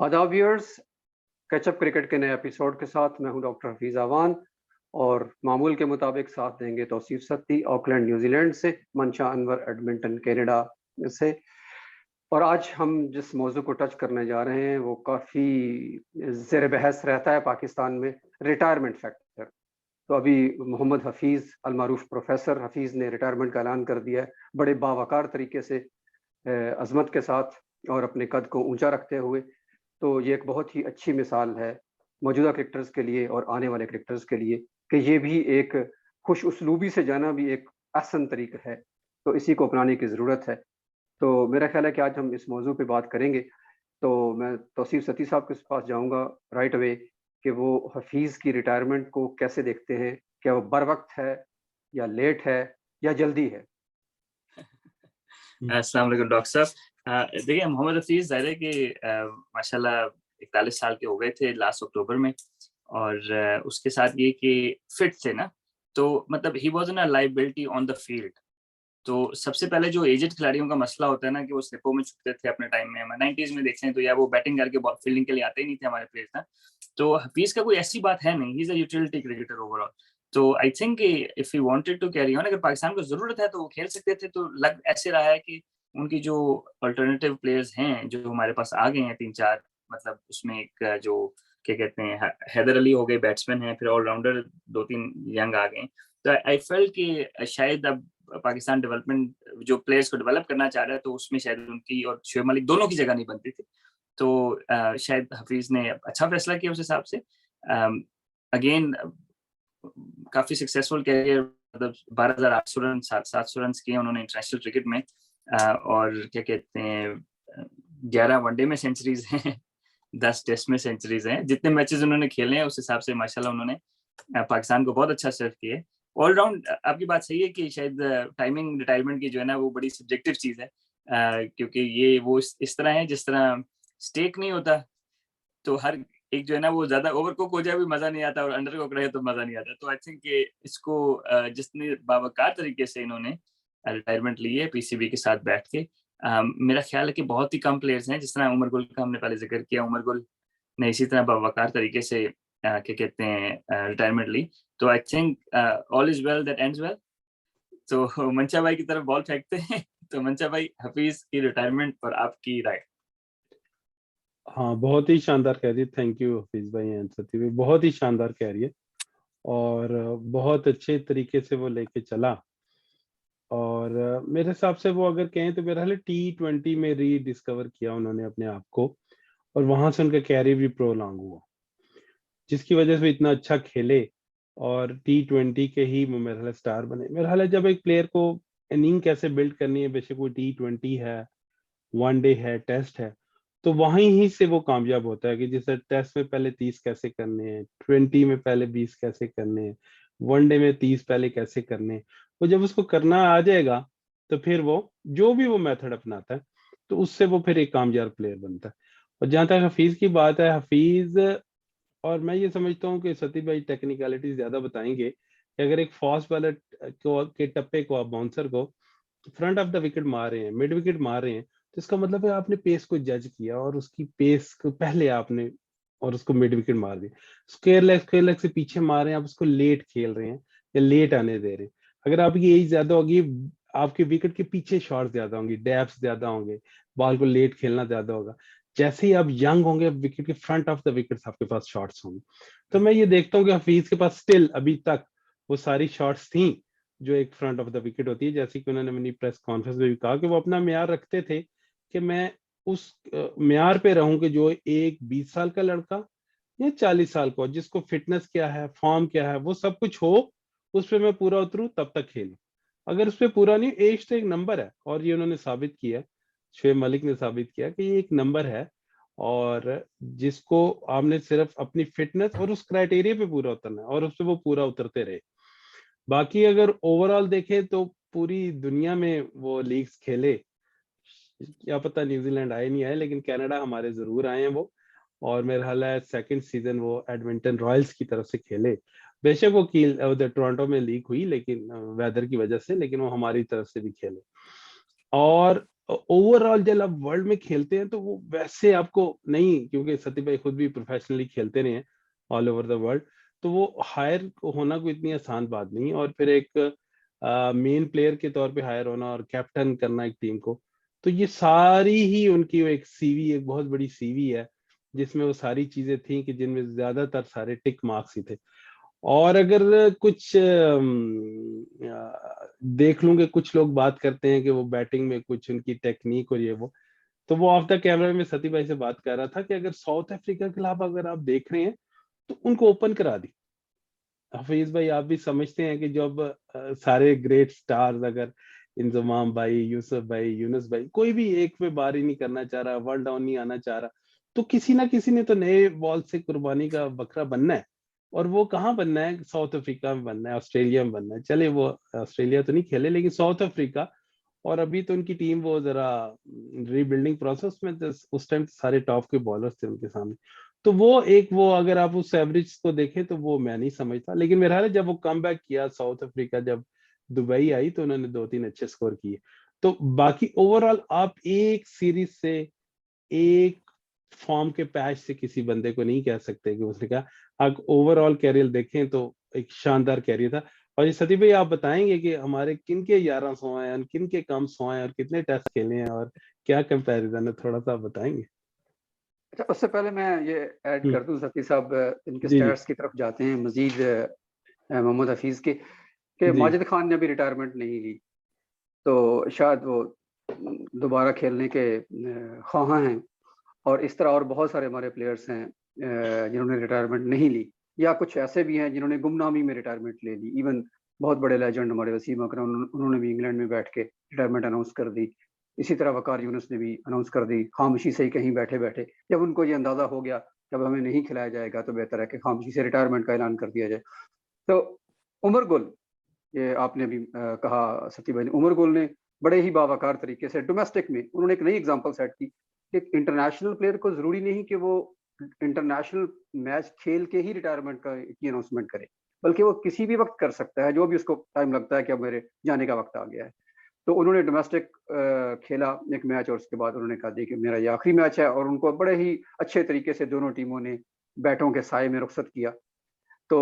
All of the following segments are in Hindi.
आदाब व्यूअर्स, कैचअप क्रिकेट के नए एपिसोड के साथ मैं हूं डॉक्टर हफीज अवान और मामूल के मुताबिक साथ देंगे तौसीफ सत्ती ऑकलैंड न्यूजीलैंड से, मंशा अनवर एडमिंटन कनाडा से। और आज हम जिस मौजू को टच करने जा रहे हैं वो काफ़ी ज़ेर बहस रहता है पाकिस्तान में, रिटायरमेंट फैक्टर। तो अभी मोहम्मद हफीज़ अलमारूफ प्रोफेसर हफीज़ ने रिटायरमेंट का ऐलान कर दिया है, बड़े बावकार तरीके से, अजमत के साथ और अपने कद को ऊंचा रखते हुए। तो ये एक बहुत ही अच्छी मिसाल है मौजूदा क्रिकेटर्स के लिए और आने वाले क्रिकेटर्स के लिए कि ये भी एक खुश उसलूबी से जाना भी एक आसान तरीका है, तो इसी को अपनाने की ज़रूरत है। तो मेरा ख्याल है कि आज हम इस मौजू पे बात करेंगे। तो मैं तौसीफ सती साहब के पास जाऊंगा राइट अवे कि वो हफीज़ की रिटायरमेंट को कैसे देखते हैं, क्या वो बर वक्त है या लेट है या जल्दी है। अस्सलाम वालेकुम डॉक्टर साहब। देखिए मोहम्मद हफीज ज़ाहिर है कि माशाल्लाह 41 साल के हो गए थे लास्ट अक्टूबर में, और उसके साथ ये कि फिट थे ना, तो मतलब he was a liability on the field. तो सबसे पहले जो एजेड खिलाड़ियों का मसला होता है ना कि वो स्लिपों में छूटते थे अपने टाइम में, 90s में देख लें तो, या वो बैटिंग करके फील्डिंग के लिए आते ही नहीं थे हमारे प्लेयर्स ना। तो हफीज का कोई ऐसी बात है नहीं, he is a utility cricketer overall. तो I think if he wanted to carry on, अगर पाकिस्तान को जरूरत है तो वो खेल सकते थे। तो लग ऐसे रहा है कि उनकी जो अल्टरनेटिव प्लेयर्स हैं जो हमारे पास आ गए हैं 3-4, मतलब उसमें एक जो क्या कहते हैं हैदर अली हो गए, बैट्समैन हैं, फिर ऑलराउंडर 2-3 यंग आ गए। तो आई फेल्ट कि शायद अब पाकिस्तान डेवलपमेंट जो प्लेयर्स को डेवलप करना चाह रहा है तो उसमें शायद उनकी और शोएब मलिक दोनों की जगह नहीं बनती थी। तो शायद हफीज ने अच्छा फैसला किया उस हिसाब से। अगेन काफी सक्सेसफुल कैरियर, मतलब 12,800 रन, 700 रन किए उन्होंने इंटरनेशनल क्रिकेट में। और क्या कहते हैं 11 वनडे में सेंचुरीज हैं, 10 टेस्ट में सेंचुरीज हैं। जितने मैचेस उन्होंने खेले हैं उस हिसाब से माशाल्लाह उन्होंने पाकिस्तान को बहुत अच्छा सर्व किया है। ऑलराउंड आपकी बात सही है कि शायद टाइमिंग रिटायरमेंट की जो है ना वो बड़ी सब्जेक्टिव चीज है, क्योंकि ये वो इस तरह है जिस तरह स्टेक नहीं होता, तो हर एक जो है ना वो ज्यादा ओवर कुक हो जाए भी मजा नहीं आता और अंडर कुक रहे तो मजा नहीं आता। तो आई थिंक इसको जितने बावकार तरीके से इन्होंने रिटायरमेंट ली है पीसीबी के साथ बैठ के, मेरा ख्याल है कि बहुत ही कम प्लेयर्स हैं, जिस तरह उमर गुल का हमने पहले जिक्र किया, उमर गुल ने इसी तरह बावकार तरीके से क्या कहते हैं रिटायरमेंट ली। तो I think all is well that ends well. तो मंशा भाई की तरफ बॉल फेंकते हैं। तो मंशा भाई, हफीज की रिटायरमेंट पर आपकी राय। हाँ, बहुत ही शानदार कह रही है। थैंक यू हफीज भाई एंड सती भाई, बहुत ही शानदार कह रही है और बहुत अच्छे तरीके से वो लेके चला। और मेरे हिसाब से वो अगर कहें तो मेरा T20 में रीडिस्कवर किया उन्होंने अपने आप को, और वहां से उनका कैरियर भी प्रोलॉन्ग हुआ, जिसकी वजह से इतना अच्छा खेले और T20 के ही वो मेरा ख्याल स्टार बने। मेरा ख्याल है जब एक प्लेयर को इनिंग कैसे बिल्ड करनी है, बेशक वो T20 है, वनडे है, टेस्ट है, तो वहीं ही से वो कामयाब होता है कि जैसे टेस्ट में पहले 30 कैसे करने हैं, 20 में पहले 20 कैसे करने हैं, वनडे में 30 पहले कैसे करने हैं। वो जब उसको करना आ जाएगा तो फिर वो जो भी वो मेथड अपनाता है तो उससे वो फिर एक कामयाब प्लेयर बनता है। और जहां तक हफीज की बात है, हफीज और मैं ये समझता हूँ कि सती भाई टेक्निकलिटी ज्यादा बताएंगे कि अगर एक फास्ट बॉलर को के टप्पे को आप बाउंसर को फ्रंट ऑफ द विकेट मार रहे हैं, मिड विकेट मार रहे हैं, तो इसका मतलब है आपने पेस को जज किया और उसकी पेस को पहले आपने और उसको मिड विकेट मार दिया। स्क्वायर लेग से पीछे मार रहे हैं, आप उसको लेट खेल रहे हैं या लेट आने दे रहे हैं। अगर आपकी एज ज्यादा होगी, आपके विकेट के पीछे शॉट ज्यादा होंगे, डैप्स ज्यादा होंगे, बॉल को लेट खेलना ज्यादा होगा। जैसे ही आप यंग होंगे, विकेट के फ्रंट ऑफ द विकेट्स आपके पास शॉट्स होंगे। तो मैं ये देखता हूँ कि हफीज के पास स्टिल अभी तक वो सारी शॉट्स थी जो एक फ्रंट ऑफ द विकेट होती है। जैसे कि उन्होंने अपनी प्रेस कॉन्फ्रेंस में भी कहा कि वो अपना म्यार रखते थे कि मैं उस म्यार पे रहूं कि जो एक 20 साल का लड़का या 40 साल का, जिसको फिटनेस क्या है, फॉर्म क्या है, वो सब कुछ हो, उस पर मैं पूरा उतरूं तब तक खेलूं। अगर उस पर पूरा नहीं, एज तो एक नंबर है और ये उन्होंने साबित किया, शोएब मलिक ने साबित किया कि ये एक नंबर है और जिसको आपने सिर्फ अपनी फिटनेस और उस क्राइटेरिया पे पूरा उतरना है और उस पर वो पूरा उतरते रहे। बाकी अगर ओवरऑल देखें तो पूरी दुनिया में वो लीग्स खेले, क्या पता न्यूजीलैंड आए नहीं आए, लेकिन कनाडा हमारे जरूर आए हैं वो। और मेरा ख्याल है सेकंड सीजन वो एडमिंटन रॉयल्स की तरफ से खेले। बेशक वो उधर टोरंटो में लीग हुई लेकिन वेदर की वजह से, लेकिन वो हमारी तरफ से भी खेले। और ओवरऑल जब आप वर्ल्ड में खेलते हैं तो वो वैसे आपको नहीं, क्योंकि सतीश भाई खुद भी प्रोफेशनली खेलते रहे हैं ऑल ओवर द वर्ल्ड, तो वो हायर होना कोई इतनी आसान बात नहीं। और फिर एक मेन प्लेयर के तौर पे हायर होना और कैप्टन करना एक टीम को, तो ये सारी ही उनकी वो एक सीवी, एक बहुत बड़ी सीवी है जिसमें वो सारी चीजें थी कि जिनमें ज्यादातर सारे टिक मार्क्स ही थे। और अगर कुछ देख लूंगे, कुछ लोग बात करते हैं कि वो बैटिंग में कुछ उनकी टेक्निक और ये वो, तो वो ऑफ द कैमरा में सती भाई से बात कर रहा था कि अगर साउथ अफ्रीका के खिलाफ अगर आप देख रहे हैं तो उनको ओपन करा दी। हफीज भाई आप भी समझते हैं कि जब सारे ग्रेट स्टार्स, अगर इंजमाम भाई, यूसुफ भाई, यूनुस भाई, कोई भी एक पे बारी नहीं करना चाह रहा, वर्ल्ड डाउन नहीं आना चाह रहा, तो किसी ना किसी ने तो नए बॉल से कुर्बानी का बकरा बनना है। और वो कहाँ बनना है? साउथ अफ्रीका में बनना है, ऑस्ट्रेलिया में बनना है। चले वो ऑस्ट्रेलिया तो नहीं खेले, लेकिन साउथ अफ्रीका। और अभी तो उनकी टीम वो जरा रीबिल्डिंग प्रोसेस में, तो उस टाइम सारे टॉप के बॉलर्स थे उनके सामने। तो वो अगर आप उस एवरेज को देखें तो वो मैं नहीं समझता, लेकिन मेरा ख्याल है जब वो कम बैक किया साउथ अफ्रीका, जब दुबई आई तो उन्होंने 2-3 अच्छे स्कोर किए। तो बाकी ओवरऑल आप एक सीरीज से, एक फॉर्म के पैच से किसी बंदे को नहीं कह सकते कि उसने कहा। आप ओवरऑल कैरियर देखें तो एक शानदार कैरियर था। और ये सती भाई आप बताएंगे कि हमारे किन के 1100 हैं और किन के कम 100 हैं और कितने टेस्ट खेले हैं और क्या कंपैरिजन है, थोड़ा सा आप बताएंगे। अच्छा, उससे पहले मैं ये ऐड कर दूं सती साहब, इनके जी जी स्टैट्स की तरफ जाते हैं मजीद, मोहम्मद हफीज के, कि जी माजिद खान ने अभी रिटायरमेंट नहीं ली, तो शायद वो दोबारा खेलने के ख्वाहां हैं। और इस तरह और बहुत सारे हमारे प्लेयर्स हैं जिन्होंने रिटायरमेंट नहीं ली, या कुछ ऐसे भी हैं जिन्होंने गुमनामी में रिटायरमेंट ले ली। इवन बहुत बड़े लेजेंड हमारे वसीम अकरम, उन्होंने भी इंग्लैंड में बैठ के रिटायरमेंट अनाउंस कर दी। इसी तरह वकार यूनुस ने भी अनाउंस कर दी, खामोशी से ही कहीं बैठे बैठे। जब उनको ये अंदाजा हो गया जब हमें नहीं खिलाया जाएगा तो बेहतर है कि खामोशी से रिटायरमेंट का ऐलान कर दिया जाए। तो उमर गुल, ये आपने अभी कहा सती भाई ने, उमर गुल ने बड़े ही बावकार तरीके से डोमेस्टिक में उन्होंने एक नई एग्जांपल सेट की कि इंटरनेशनल प्लेयर को जरूरी नहीं कि वो इंटरनेशनल मैच खेल के ही रिटायरमेंट की अनाउंसमेंट करे, बल्कि वो किसी भी वक्त कर सकता है, जो भी उसको टाइम लगता है कि अब मेरे जाने का वक्त आ गया है। तो उन्होंने डोमेस्टिक खेला एक मैच, और उसके बाद उन्होंने कहा कि मेरा ये आखिरी मैच है, और उनको बड़े ही अच्छे तरीके से दोनों टीमों ने बैटों के साए में रुखसत किया। तो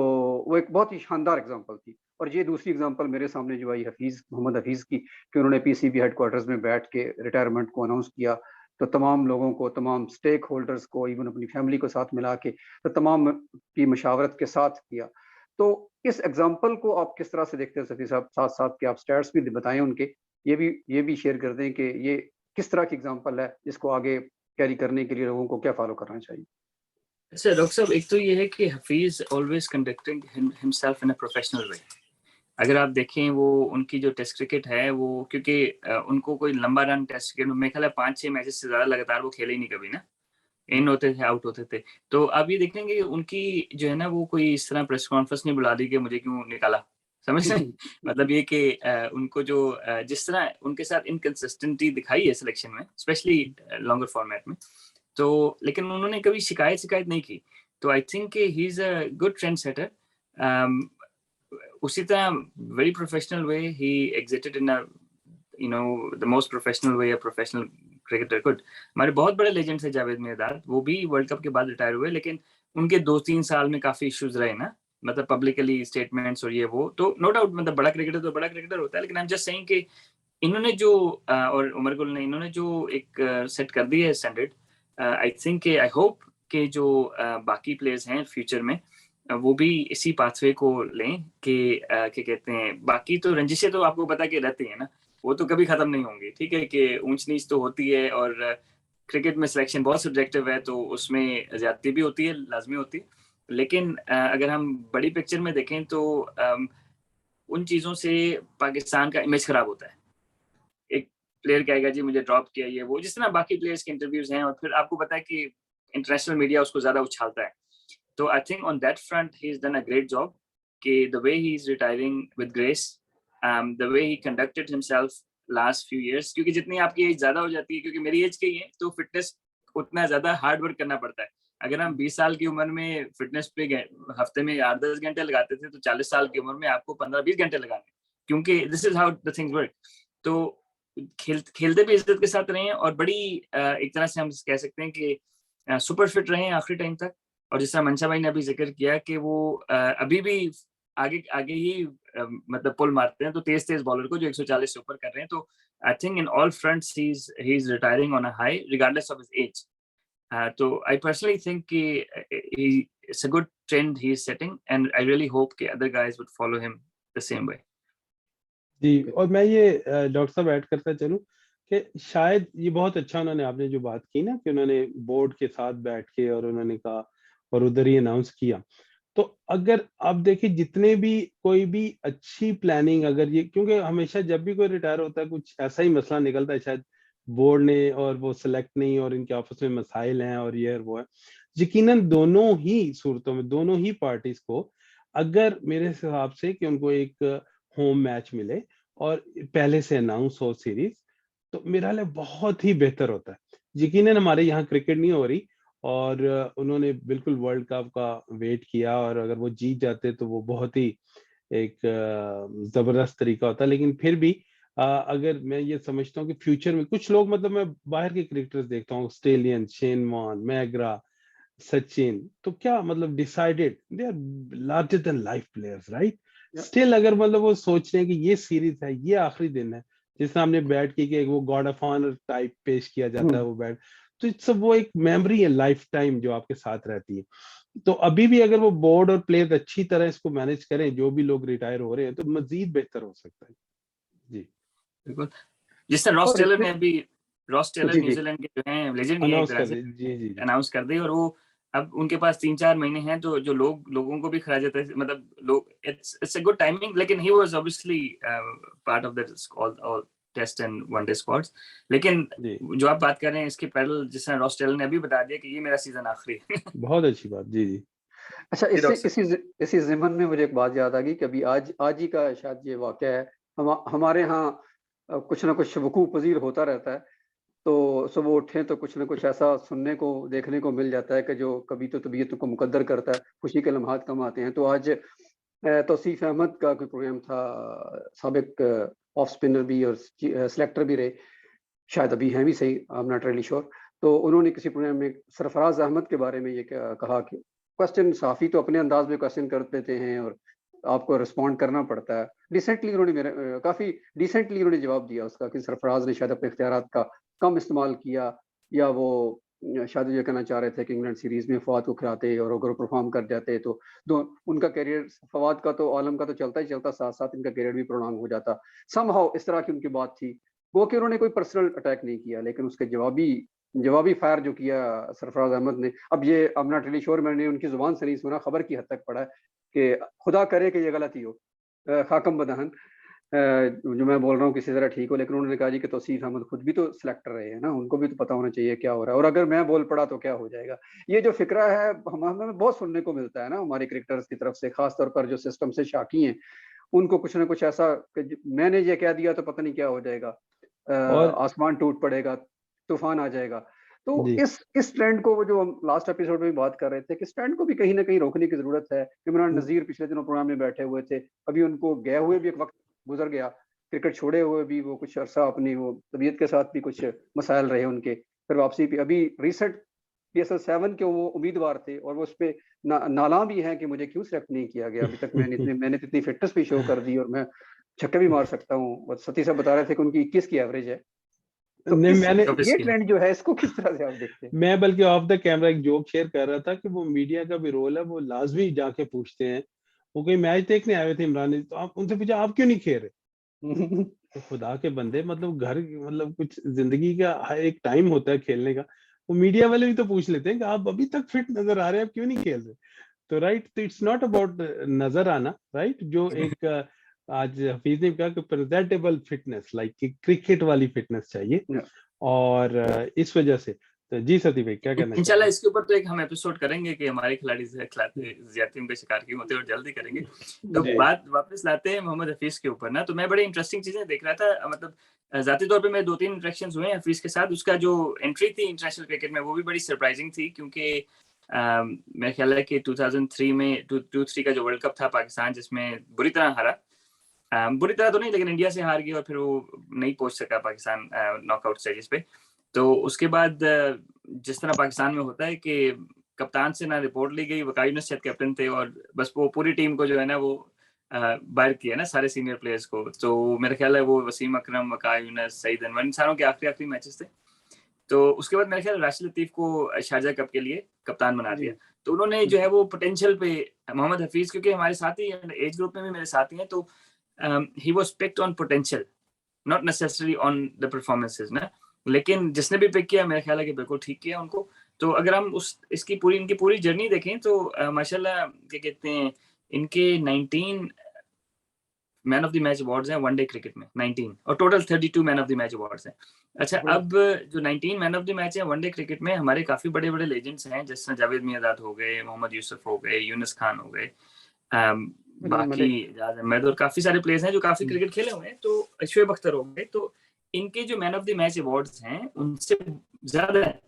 वो एक बहुत ही शानदार एग्जांपल थी। और ये दूसरी एग्जांपल मेरे सामने जो आई मोहम्मद हफीज की, कि उन्होंने पीसीबी हेडक्वार्टर्स में बैठ के रिटायरमेंट को अनाउंस किया। तो तमाम लोगों को, तमाम स्टेक होल्डर्स को, इवन अपनी फैमिली को साथ मिला के, तो तमाम की मशावरत के साथ किया। तो इस एग्जाम्पल को आप किस तरह से देखते हैं सफी साहब? साथ साथ के आप स्टैट्स भी बताएं उनके, ये भी शेयर कर दें कि ये किस तरह की एग्जाम्पल है जिसको आगे कैरी करने के लिए लोगों को क्या फॉलो करना चाहिए। अच्छा डॉक्टर साहब, एक तो ये है कि Hafeez always conducting himself in a professional way. अगर आप देखें वो उनकी जो टेस्ट क्रिकेट है वो, क्योंकि उनको कोई लंबा रन टेस्ट क्रिकेट में मेरे ख्याल है 5-6 मैचेस से ज्यादा लगातार वो खेले ही नहीं कभी ना, इन होते थे आउट होते थे। तो आप ये देखेंगे उनकी जो है ना, वो कोई इस तरह प्रेस कॉन्फ्रेंस नहीं बुला दी कि मुझे क्यों निकाला, समझ रहे हैं? मतलब ये कि उनको जो जिस तरह उनके साथ इनकंसिस्टेंटी दिखाई है सिलेक्शन में, स्पेशली लॉन्गर फॉर्मेट में, तो लेकिन उन्होंने कभी शिकायत नहीं की। तो I think he is a good trend setter. उसी तरह very professional way he exerted in a the most professional way, a professional cricketer could. हमारे बहुत बड़े लेजेंड्स है जावेद मिर्दाद, वो भी वर्ल्ड कप के बाद रिटायर हुए, लेकिन उनके 2-3 साल में काफी इश्यूज रहे ना, मतलब पब्लिकली स्टेटमेंट्स और ये वो। तो नो डाउट, मतलब बड़ा क्रिकेटर तो बड़ा क्रिकेटर होता है, लेकिन आई एम जस्ट सेइंग कि इन्होंने जो और उमर गुल ने इन्होंने जो एक सेट कर दी है standard, I think I hope कि जो बाकी प्लेयर्स हैं फ्यूचर में वो भी इसी पाथवे को लें कि क्या कहते हैं, बाकी तो रंजिशें तो आपको पता कि रहती है ना, वो तो कभी खत्म नहीं होंगी, ठीक है, कि ऊंच नीच तो होती है, और क्रिकेट में सिलेक्शन बहुत सब्जेक्टिव है, तो उसमें ज्यादती भी होती है, लाजमी होती है। लेकिन अगर हम बड़ी पिक्चर में देखें तो उन चीजों से पाकिस्तान का इमेज खराब होता है। एक प्लेयर कहेगा जी मुझे ड्रॉप किया, ये वो, जिस तरह बाकी प्लेयर्स के इंटरव्यूज हैं, और फिर आपको पता है कि इंटरनेशनल मीडिया उसको ज्यादा उछालता है। तो I think on that front he is done a great job, कि the way he is retiring with grace, the way he conducted himself last few years, क्योंकि जितनी आपकी एज ज्यादा हो जाती है, क्योंकि मेरी एज की है, तो फिटनेस उतना ज्यादा हार्ड वर्क करना पड़ता है। अगर हम 20 साल की उम्र में फिटनेस पे हफ्ते में 8-10 घंटे लगाते थे, तो 40 साल की उम्र में आपको 15-20 घंटे लगाने, क्योंकि this is how the things work. तो खेलते भी इज्जत के साथ रहे हैं और बड़ी एक तरह से हम कह सकते हैं कि सुपर फिट रहे हैं आखिरी टाइम तक। और जिस तरह मंशा भाई ने अभी जिक्र किया कि वो अभी भी आगे आगे ही मतलब पुल मारते हैं, तो तेज बॉलर को जो 140 से ऊपर कर रहे हैं, तो I think in all fronts he is retiring on a high regardless of his age. तो आई पर्सनली थिंक कि it's a good trend he is setting, and I really hope कि other guys would follow him the same way. जी, और मैं ये डॉक्टर साहब ऐड करता चलूं कि शायद ये बहुत अच्छा उन्होंने आपने जो बात की ना कि उन्होंने बोर्ड के साथ बैठ के और उन्होंने कहा और उधर ही अनाउंस किया। तो अगर आप देखिए जितने भी कोई भी अच्छी प्लानिंग अगर ये, क्योंकि हमेशा जब भी कोई रिटायर होता है कुछ ऐसा ही मसला निकलता है, शायद बोर्ड ने और वो सिलेक्ट नहीं और इनके आपस में मसाइल हैं और ये वो है। यकीनन दोनों ही सूरतों में दोनों ही पार्टीज को अगर मेरे हिसाब से कि उनको एक होम मैच मिले और पहले से अनाउंस हो सीरीज, तो मेरा ख्याल बहुत ही बेहतर होता है। यकीनन हमारे यहाँ क्रिकेट नहीं हो रही और उन्होंने बिल्कुल वर्ल्ड कप का वेट किया और अगर वो जीत जाते तो वो बहुत ही एक जबरदस्त तरीका होता। लेकिन फिर भी अगर मैं ये समझता हूँ कि फ्यूचर में कुछ लोग, मतलब मैं बाहर के क्रिकेटर्स देखता हूँ, Australian, Shane Warne, McGrath, Sachin, तो क्या मतलब decided they are larger than life players, right? Still अगर मतलब वो सोच रहे हैं कि ये सीरीज है, ये आखिरी दिन है, जिस तरह हमने बैट की कि वो गॉड ऑफ ऑनर टाइप पेश किया जाता है वो बैट, तो इट्स वो एक मेमोरी है लाइफ टाइम जो आपके साथ रहती है। तो अभी भी अगर वो बोर्ड और प्लेयर अच्छी तरह इसको मैनेज करें, जो भी लोग रिटायर हो रहे हैं, तो मजीद बेहतर हो सकता है। जी बिल्कुल, जिस तरह रॉस टेलर जी न्यूजीलैंड के जो हैं लेजेंड ही है एक अनाउंस तरह कर से, दी, जी अनाउंस कर दी, और वो अब उनके पास 3-4 महीने हैं, तो जो लोगों को भी खराज जाता है, मतलब लोग इट्स अ गुड टाइमिंग। लेकिन he was obviously part of that all test and one day squads. लेकिन जी, जो आप बात कर रहे हैं इसके पैरेलल, जिस तरह रॉस टेलर ने अभी बता दिया कि ये मेरा सीजन आखिरी है। बहुत अच्छी बात। जी जी अच्छा, जी, डॉक्टर इसी ज़िमन में मुझे एक बात याद आ गई कि अभी आज ही का शायद ये वाक़या है। हमारे यहाँ कुछ ना कुछ वकूअ पज़ीर होता रहता है। तो सुबह उठें तो कुछ ना कुछ ऐसा सुनने को, देखने को मिल जाता है कि जो कभी तो तबीयत को मुकद्दर करता है, खुशी के लम्हात कम आते हैं। तो आज तौसीफ अहमद का कोई प्रोग्राम था, साबिक ऑफ स्पिनर भी और सेलेक्टर भी रहे, शायद अभी हैं भी सही, I am not really sure. तो उन्होंने किसी प्रोग्राम में सरफराज अहमद के बारे में ये कहा कि क्वेश्चन, साफ़ी तो अपने अंदाज में क्वेश्चन कर देते हैं और आपको रिस्पॉन्ड करना पड़ता है। डिसेंटली उन्होंने काफ़ी डिसेंटली उन्होंने जवाब दिया उसका कि सरफराज ने शायद अपने इख्तियारात का कम इस्तेमाल किया, या वो शायद ये कहना चाह रहे थे कि इंग्लैंड सीरीज़ में फवाद को खिलाते और अगर परफॉर्म कर जाते तो उनका करियर, फवाद का तो, आलम का तो चलता ही चलता, साथ-साथ इनका करियर भी प्रोलॉन्ग हो जाता। समहाउ इस तरह की उनकी बात थी। वो कि उन्होंने कोई पर्सनल अटैक नहीं किया, लेकिन उसके जवाबी फायर जो किया सरफराज अहमद ने, अब ये I am not really sure, मैंने उनकी जुबान से नहीं सुना, खबर की हद तक पढ़ा है कि खुदा करे कि ये गलती हो, खाकम बदहन जो मैं बोल रहा हूँ किसी तरह ठीक हो। लेकिन उन्होंने कहा जी कि तौसीफ अहमद खुद भी तो सिलेक्टर रहे हैं ना, उनको भी तो पता होना चाहिए क्या हो रहा है, और अगर मैं बोल पड़ा तो क्या हो जाएगा। ये जो फिक्रा है हमें बहुत सुनने को मिलता है ना हमारे क्रिकेटर्स की तरफ से, खासतौर पर जो सिस्टम से शाकी हैं, उनको कुछ ना कुछ ऐसा कि मैंने ये कह दिया तो पता नहीं क्या हो जाएगा, और आसमान टूट पड़ेगा, तूफान आ जाएगा। तो जी इस ट्रेंड को, वो जो हम लास्ट एपिसोड में भी बात कर रहे थे, कि इस ट्रेंड को भी कहीं ना कहीं रोकने की जरूरत है। इमरान नजीर पिछले दिनों प्रोग्राम में बैठे हुए थे, अभी उनको गए हुए भी एक वक्त गुजर गया, क्रिकेट छोड़े हुए भी वो कुछ अरसा अपनी वो तबीयत के साथ भी कुछ मसाइल रहे उनके, फिर वापसी भी। अभी रिसेंट PSL 7 के वो उम्मीदवार थे और वो उस पे नाला भी हैं कि मुझे क्यों सिलेक्ट नहीं किया गया अभी तक। मैंने इतनी फिटनेस भी शो कर दी और मैं छक्के भी मार सकता हूँ, और सती साहब बता रहे थे कि उनकी 21 की एवरेज है। तो नहीं, मैंने ये ट्रेंड जो है, इसको किस तरह से आप देखते हैं? मैं बल्कि ऑफ द कैमरा एक जोक शेयर कर रहा था कि वो मीडिया का भी रोल है, वो लाजमी जाके पूछते हैं, वो कोई मैच देखने आए थे इमरान ने, तो आप उनसे पूछा आप क्यों नहीं खेल रहे? तो खुदा के बंदे, मतलब घर, मतलब कुछ जिंदगी का एक टाइम होता है खेलने का, वो मीडिया वाले भी तो पूछ लेते हैं कि आप अभी तक फिट नजर आ रहे हैं, आप क्यों नहीं खेल रहे? तो राइट, तो इट्स नॉट अबाउट नजर आना, राइट, जो एक आज हफीज ने कहा कि प्रेजेंटेबल फिटनेस, लाइक क्रिकेट वाली फिटनेस चाहिए। और इस वजह से तो जी सती भाई क्या कहना इंशाल्लाह चाहिए? इसके ऊपर तो एक हम एपिसोड करेंगे कि हमारे खिलाड़ी ज्यादतियों के शिकार क्यों होते हैं, और जल्दी करेंगे। तो जी बात वापस लाते हैं मोहम्मद हफीज के ऊपर ना, तो मैं बड़ी इंटरेस्टिंग चीजें देख रहा था। मतलब जाती तौर पे मैं 2-3 इंटरेक्शंस हुए हफीज के साथ। उसका जो एंट्री थी इंटरनेशनल क्रिकेट में वो भी बड़ी सरप्राइजिंग थी, क्योंकि मेरा ख्याल है कि 2003 में 2-3 का जो वर्ल्ड कप था पाकिस्तान, जिसमें बुरी तरह हारा, बुरी तरह तो नहीं, लेकिन इंडिया से हार गई और फिर वो नहीं पहुंच सका पाकिस्तान नॉकआउट स्टेजेस पे। तो उसके बाद जिस तरह पाकिस्तान में होता है कि कप्तान से ना रिपोर्ट ली गई, वकाई यूनुस शायद कैप्टन थे, और बस वो पूरी टीम को जो है ना वो बाहर किया ना, सारे सीनियर प्लेयर्स को। तो मेरा ख्याल है वो वसीम अकरम, वकाई यूनुस, सईद अनवर, इन सारों के आखिरी मैचेस थे। तो उसके बाद मेरा ख्याल राशिद लतीफ को शारजा कप के लिए कप्तान बना दिया। तो उन्होंने जो है वो पोटेंशियल पे, मोहम्मद हफीज क्योंकि हमारे साथ ही एज ग्रुप में भी मेरे साथी हैं, तो he was picked on potential, not necessary on the performances ना। लेकिन जिसने भी पिक किया मेरा ख्याल है कि बिल्कुल ठीक किया उनको। तो अगर हम इनकी पूरी जर्नी देखें तो माशाल्लाह क्या कहते हैं, इनके 19 man of the match awards हैं वनडे क्रिकेट में, 19, और total 32 man of the match awards हैं। अच्छा, अब जो 19 मैन ऑफ द मैच है वनडे क्रिकेट में, हमारे काफी बड़े बड़े लेजेंड्स हैं, जैसे जावेद मियांदाद हो गए, मोहम्मद यूसुफ हो गए, यूनुस खान हो गए, बाकी इजाज अहमद, और काफी सारे प्लेयर्स हैं जो काफी क्रिकेट खेले हुए हैं। तो शोएब अख्तर हो गए। तो इनके जो man of the match awards हैं उनसे ज्यादा है।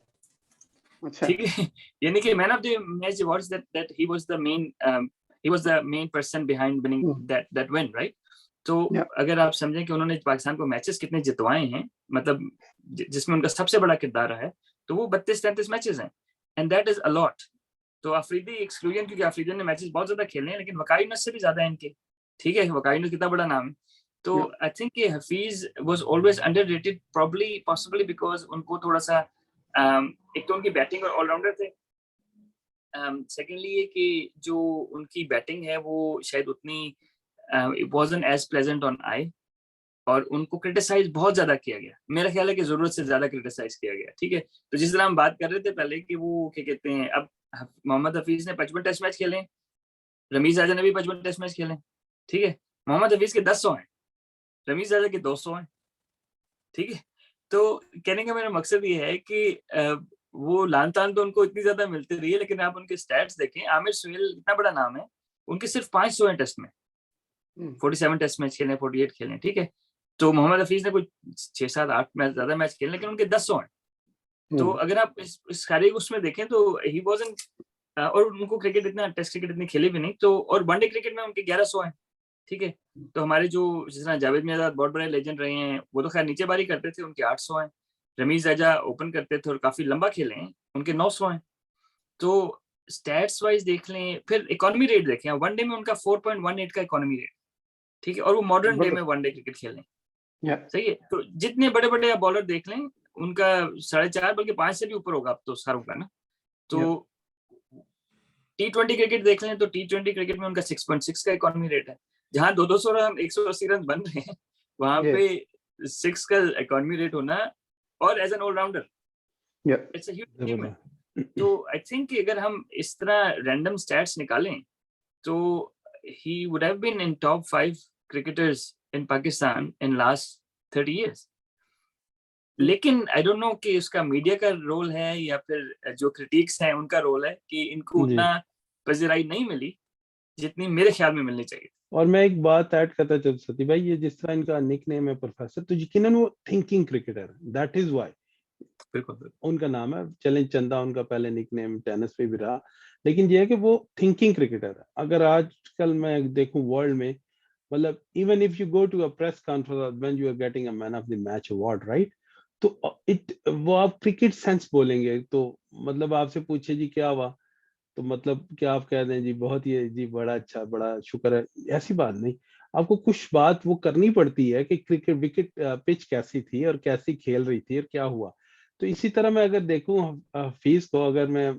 अच्छा, ठीक है, यानी कि man of the match awards that he was the main person behind winning that win, right. तो अगर आप समझें कि उन्होंने पाकिस्तान को मैचेस कितने जितवाए हैं, मतलब जिसमें उनका सबसे बड़ा किरदार रहा है, तो वो 32-33 मैचेस हैं, and that is a lot. तो अफरीदी एक्सक्लूजन, क्योंकि अफरीदी ने मैचेस बहुत ज्यादा खेले हैं, लेकिन वकाई यूनुस से भी ज्यादा है इनके। ठीक है, वकाई यूनुस कितना बड़ा नाम है। तो आई थिंक कि Hafeez was always underrated, probably possibly because उनको थोड़ा सा एक तो उनकी बैटिंग और ऑलराउंडर थे, सेकेंडली ये कि जो उनकी बैटिंग है वो शायद उतनी it wasn't as pleasant on eye, और उनको क्रिटिसाइज बहुत ज्यादा किया गया। मेरा ख्याल है कि जरूरत से ज्यादा क्रिटिसाइज किया गया। ठीक है, तो जिस तरह हम बात कर रहे थे पहले कि वो क्या कहते हैं, अब मोहम्मद हफीज ने 55 टेस्ट मैच खेले, रमीज राजा ने भी 55 टेस्ट मैच खेले। ठीक है, मोहम्मद हफीज के 10 हैं, रमीज राजा के 200 हैं। ठीक है, तो कहने का मेरा मकसद ये है कि वो लान तान तो उनको इतनी ज्यादा मिलती रही है, लेकिन आप उनके स्टैट्स देखें, आमिर सुहेल इतना बड़ा नाम है, उनके सिर्फ 500 हैं टेस्ट में, 47 टेस्ट मैच खेले, 48 खेले। ठीक है, तो मोहम्मद हफीज ने कुछ 6-7-8 मैच ज्यादा मैच खेले, लेकिन उनके 10 हैं। तो अगर आप इस सारे उसमें देखें तो ही वाजंट, और उनको क्रिकेट इतना, टेस्ट क्रिकेट इतनी खेली भी नहीं, तो और वनडे क्रिकेट में उनके 1100 हैं। ठीक है, तो हमारे जो जिस तरह जावेद मियांदाद बहुत बड़े लेजेंड रहे हैं, वो तो खैर नीचे बारी करते थे, उनके 800 हैं। रमीज राजा ओपन करते थे और काफी लंबा खेले हैं, उनके 900 हैं। तो स्टैट्स वाइज देख लें, फिर इकोनॉमी रेट देखें, वनडे में उनका 4.18 का इकोनॉमी रेट। ठीक है, और वो मॉडर्न डे में वनडे क्रिकेट खेल रहे हैं। सही है, तो जितने बड़े बड़े बॉलर देख लें, उनका 4.5 बल्कि 5 से भी ऊपर होगा अब तो सारों का ना। तो T20 क्रिकेट देख लें तो T20 क्रिकेट में उनका 6.6 का इकोनॉमी रेट है। जहां 200 रन 180 रन बन रहे हैं, वहां पे 6 का इकोनॉमी रेट होना, और as an allrounder it's a huge achievement. तो आई थिंक कि अगर हम इस तरह रैंडम स्टैट्स निकालें तो he would have been in top 5 cricketers in Pakistan in last 30 years. लेकिन आई डोंट नो कि उसका मीडिया का रोल है या फिर जो क्रिटिक्स हैं उनका रोल है कि इनको उतना पज़िराई नहीं मिली जितनी मेरे ख्याल में मिलनी चाहिए। और मैं एक बात ऐड करता चल सती भाई, ये जिस तरह इनका निकनेम है प्रोफेसर, तो यकीनन वो thinking cricketer, that is why बिल्कुल उनका नाम है। चलें, चंदा उनका पहले निकनेम टेनिस पे भी रहा, लेकिन ये है कि वो थिंकिंग क्रिकेटर है। अगर आजकल मैं देखूं वर्ल्ड में, मतलब even if you go to a press conference when you are getting a man of the match award, right, तो वो आप क्रिकेट सेंस बोलेंगे, तो मतलब आपसे पूछे जी क्या हुआ, तो मतलब क्या आप कह दें जी बहुत ही जी बड़ा अच्छा, बड़ा शुक्र है, ऐसी बात नहीं। आपको कुछ बात वो करनी पड़ती है कि क्रिकेट विकेट पिच कैसी थी और कैसी खेल रही थी और क्या हुआ। तो इसी तरह मैं अगर देखूं हफीज को, अगर मैं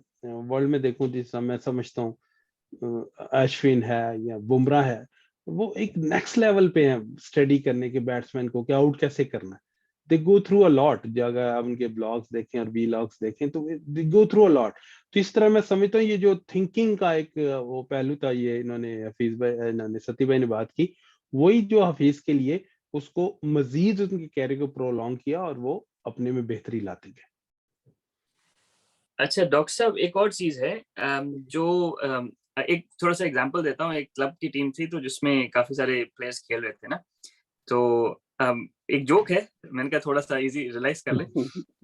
वर्ल्ड में देखूं, जिस मैं समझता हूँ अश्विन है या बुमराह है, वो एक नेक्स्ट लेवल पे है स्टडी करने के बैट्समैन को कि आउट कैसे करना है। दे गो थ्रू अ लॉट, अगर आप उनके ब्लॉग्स देखें और वीलॉग्स देखें तो दे गो थ्रू अ लॉट। तो इस तरह मैं समझता हूँ ये जो थिंकिंग का एक वो पहलू था, ये इन्होंने हफीज भाई, इन्होंने सती भाई ने बात की, वही जो हफीज के लिए उसको मजीद उनके कैरियर को प्रोलॉन्ग किया और वो अपने में बेहतरी लाते गए। अच्छा डॉक्टर साहब, एक और चीज है जो एक थोड़ा सा एग्जांपल देता हूँ। एक क्लब की टीम थी तो जिसमें काफी सारे प्लेयर्स खेल रहे थे ना, तो एक जोक है, मैंने कहा थोड़ा सा इजी रियलाइज कर ले।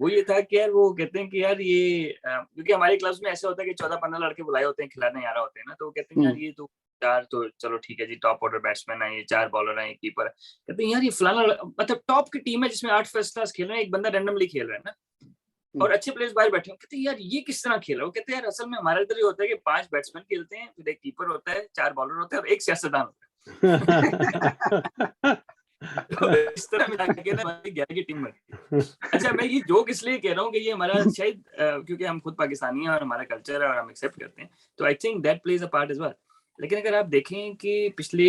वो ये था कि यार वो कहते हैं कि यार ये क्योंकि हमारे क्लब्स में ऐसा होता है कि 14-15 लड़के बुलाए होते हैं खिलाने आ रहे होते हैं ना, तो वो कहते हैं यार ये तो 4 तो चलो ठीक है जी, टॉप ऑर्डर बैट्समैन है, 4 बॉलर हैं, कीपर है। कहते हैं यार ये फलाना, मतलब टॉप की टीम है जिसमें 8 फर्स्ट क्लास खेल रहे हैं, एक बंदा रैंडमली खेल रहा है ना, और अच्छे प्लेयर्स बाहर बैठे हैं। कहते हैं यार ये किस तरह खेल रहा है। कहते हैं यार असल में हमारे इधर ये होता है कि 5 बैट्समैन खेलते हैं, फिर एक कीपर होता है, 4 बॉलर होते हैं और एक सियासतदान होता है। तो इस तरह मिला के ना हमारी 11 की टीम बनती है। अच्छा, मैं ये जोक इसलिए कह रहा हूँ कि ये हमारा शायद क्योंकि हम खुद पाकिस्तानी हैं और हमारा कल्चर है और हम एक्सेप्ट करते हैं, तो I think that plays a part as well. लेकिन अगर आप देखें कि पिछले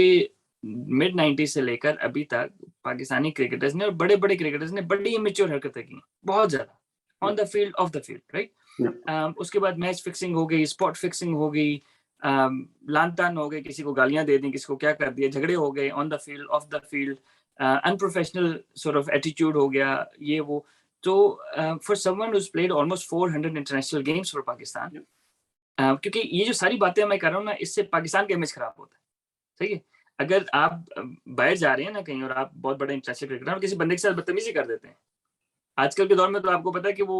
मिड 90s से लेकर अभी तक पाकिस्तानी क्रिकेटर्स ने और बड़े बड़े क्रिकेटर्स ने बड़ी इमेच्योर हरकतें की, बहुत ज्यादा, on the field, off the field, right. उसके बाद मैच फिक्सिंग हो गई, स्पॉट फिक्सिंग हो गई, लान तान हो गए, किसी को गालियां दे दी, किसी को क्या कर दिया, झगड़े हो गए on the field, off the field, unprofessional sort of attitude हो गया, ये वो। तो for someone who's played almost 400 international games for Pakistan, क्योंकि ये जो सारी बातें मैं कर रहा हूँ ना, इससे पाकिस्तान का इमेज खराब होता है, सही है। अगर आप बाहर जा रहे हैं ना कहीं और आप बहुत बड़े इंटरनेशनल क्रिकेटर और किसी बंदे के साथ बदतमीजी कर देते हैं, आजकल के दौर में तो आपको पता है कि वो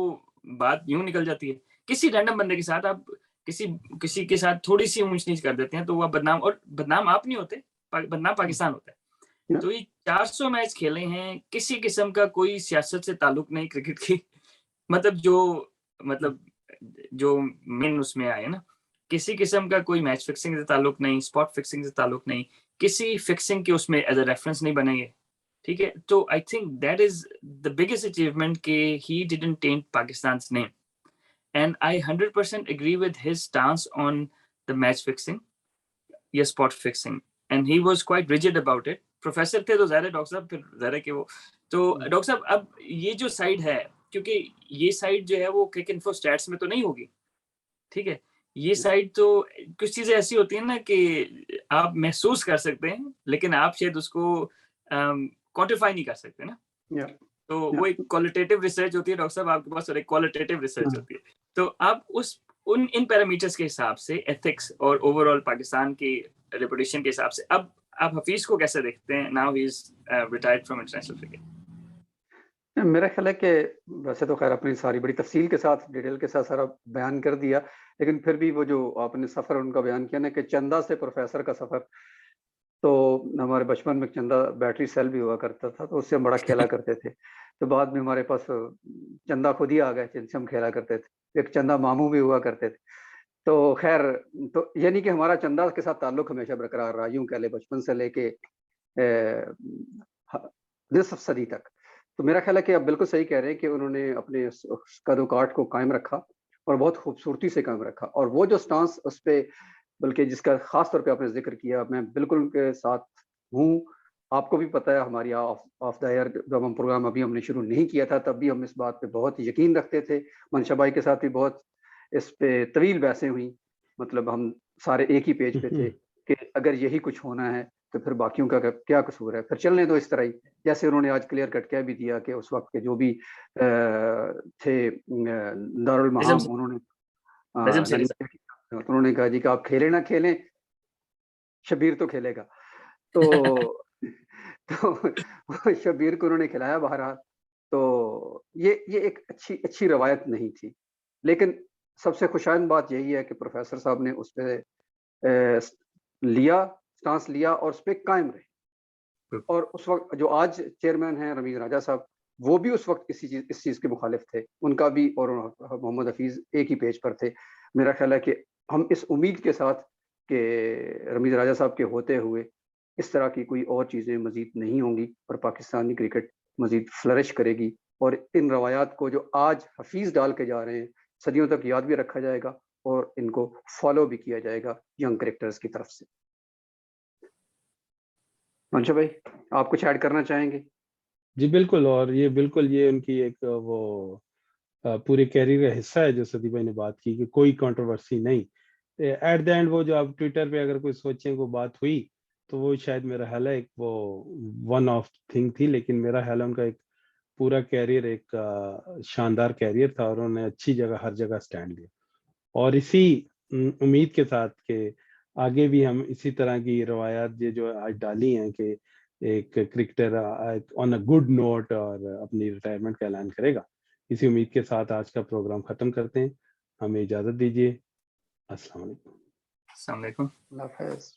बात यूं निकल जाती है, किसी रैंडम बंदे के साथ आप किसी के साथ थोड़ी सी ऊंच नीच कर देते हैं तो वो बदनाम, और बदनाम आप नहीं होते, बदनाम पाकिस्तान होता है। तो ये 400 मैच खेले हैं, किसी किस्म का कोई सियासत से ताल्लुक नहीं क्रिकेट की, मतलब जो मेन उसमें आए ना, किसी किस्म का कोई मैच फिक्सिंग से ताल्लुक नहीं, स्पॉट फिक्सिंग से ताल्लुक नहीं, किसी फिक्सिंग के उसमें एज अ रेफरेंस नहीं बनेंगे, ठीक है। तो I think that is the biggest achievement के he didn't taint Pakistan's name, and I 100% agree with his stance on the match fixing या spot fixing, and he was quite rigid about it. Professor थे तो ज़्यादा, डॉक्टर साहब फिर ज़्यादा कि वो, तो डॉक्टर साहब अब ये जो साइड है, क्योंकि ये साइड जो है वो क्रिक इन्फो स्टैट्स में तो नहीं होगी, ठीक है, ये साइड तो कुछ चीजें ऐसी होती हैं ना कि आप महसूस कर सकते हैं लेकिन आप शायद उसको क्वांटिफाई नहीं कर सकते ना। तो वो एक क्वालिटेटिव रिसर्च होती है डॉक्टर साहब आपके पास, और एक क्वालिटेटिव रिसर्च होती है। तो आप उन इन पैरामीटर्स के हिसाब से, एथिक्स और ओवरऑल पाकिस्तान की रेपुटेशन के हिसाब से, अब आप हफीज को कैसे देखते हैं? Now he is retired from international cricket. मेरा ख्याल है कि वैसे तो खैर अपनी सारी बड़ी तफसील के साथ, डिटेल के साथ सारा बयान कर दिया, लेकिन फिर भी वो जो आपने सफ़र उनका बयान किया ना कि चंदा से प्रोफेसर का सफ़र, तो हमारे बचपन में चंदा बैटरी सेल भी हुआ करता था, तो उससे हम बड़ा खेला करते थे। तो बाद में हमारे पास चंदा खुद ही आ गए जिनसे हम खेला करते थे, एक चंदा मामू भी हुआ करते थे। तो खैर, तो यानी कि हमारा चंदा के साथ ताल्लुक हमेशा बरकरार रहा, यूं कह ले बचपन से लेके निसफ सदी तक। तो मेरा ख्याल है कि आप बिल्कुल सही कह रहे हैं कि उन्होंने अपने उस कदोकाठ को कायम रखा और बहुत खूबसूरती से कायम रखा, और वो जो स्टांस उस पे, बल्कि जिसका खास तौर पे आपने जिक्र किया, मैं बिल्कुल उनके साथ हूँ। आपको भी पता है हमारी ऑफ द एयर जब हम प्रोग्राम अभी हमने शुरू नहीं किया था, तब भी हम इस बात पे बहुत यकीन रखते थे। मंशा भाई के साथ भी बहुत इस पे तवील बहसें हुई, मतलब हम सारे एक ही पेज पे थे कि अगर यही कुछ होना है तो फिर बाकियों का क्या कसूर है, फिर चलने दो इस तरह ही। जैसे उन्होंने आज क्लियर कट कह भी दिया कि उस वक्त के जो भी थे दारुल महाम, उन्होंने उन्होंने कहा जी कि आप खेलें ना खेलें, शबीर तो खेलेगा। तो तो शबीर को उन्होंने खिलाया बहरहाल। तो ये एक अच्छी रवायत नहीं थी, लेकिन सबसे खुशाइंद बात यही है कि प्रोफेसर साहब ने उस पे स्टांस लिया और उस पे कायम रहे। और उस वक्त जो आज चेयरमैन हैं रमीज राजा साहब, वो भी उस वक्त इस चीज़ के मुखालिफ थे, उनका भी और मोहम्मद हफीज एक ही पेज पर थे। मेरा ख्याल है कि हम इस उम्मीद के साथ कि रमीज राजा साहब के होते हुए इस तरह की कोई और चीज़ें मजीद नहीं होंगी और पाकिस्तानी क्रिकेट मजीद फ्लरिश करेगी, और इन रवायात को जो आज हफीज डाल के जा रहे हैं सदियों तक याद भी रखा जाएगा और इनको फॉलो भी किया जाएगा यंग क्रिकेटर्स की तरफ से। मंशा भाई, आप कुछ ऐड करना चाहेंगे? जी बिल्कुल, और ये बिल्कुल ये उनकी एक वो पूरे कैरियर का हिस्सा है जो सदी भाई ने बात की कि कोई कंट्रोवर्सी नहीं। एट द एंड वो जो आप ट्विटर पे अगर कोई सोचें को बात हुई तो वो शायद मेरा ख्याल है एक वो वन ऑफ थिंग थी, लेकिन मेरा ख्याल है उनका एक पूरा कैरियर एक शानदार कैरियर था और उन्होंने अच्छी जगह हर जगह स्टैंड लिया। और इसी उम्मीद के साथ कि आगे भी हम इसी तरह की रवायात ये जो आज डाली हैं कि एक cricketer on a good note और अपनी रिटायरमेंट का ऐलान करेगा, इसी उम्मीद के साथ आज का प्रोग्राम खत्म करते हैं। हमें इजाजत दीजिए। अस्सलाम वालेकुम। अस्सलाम वालेकुम। अल्लाह हाफ़िज़।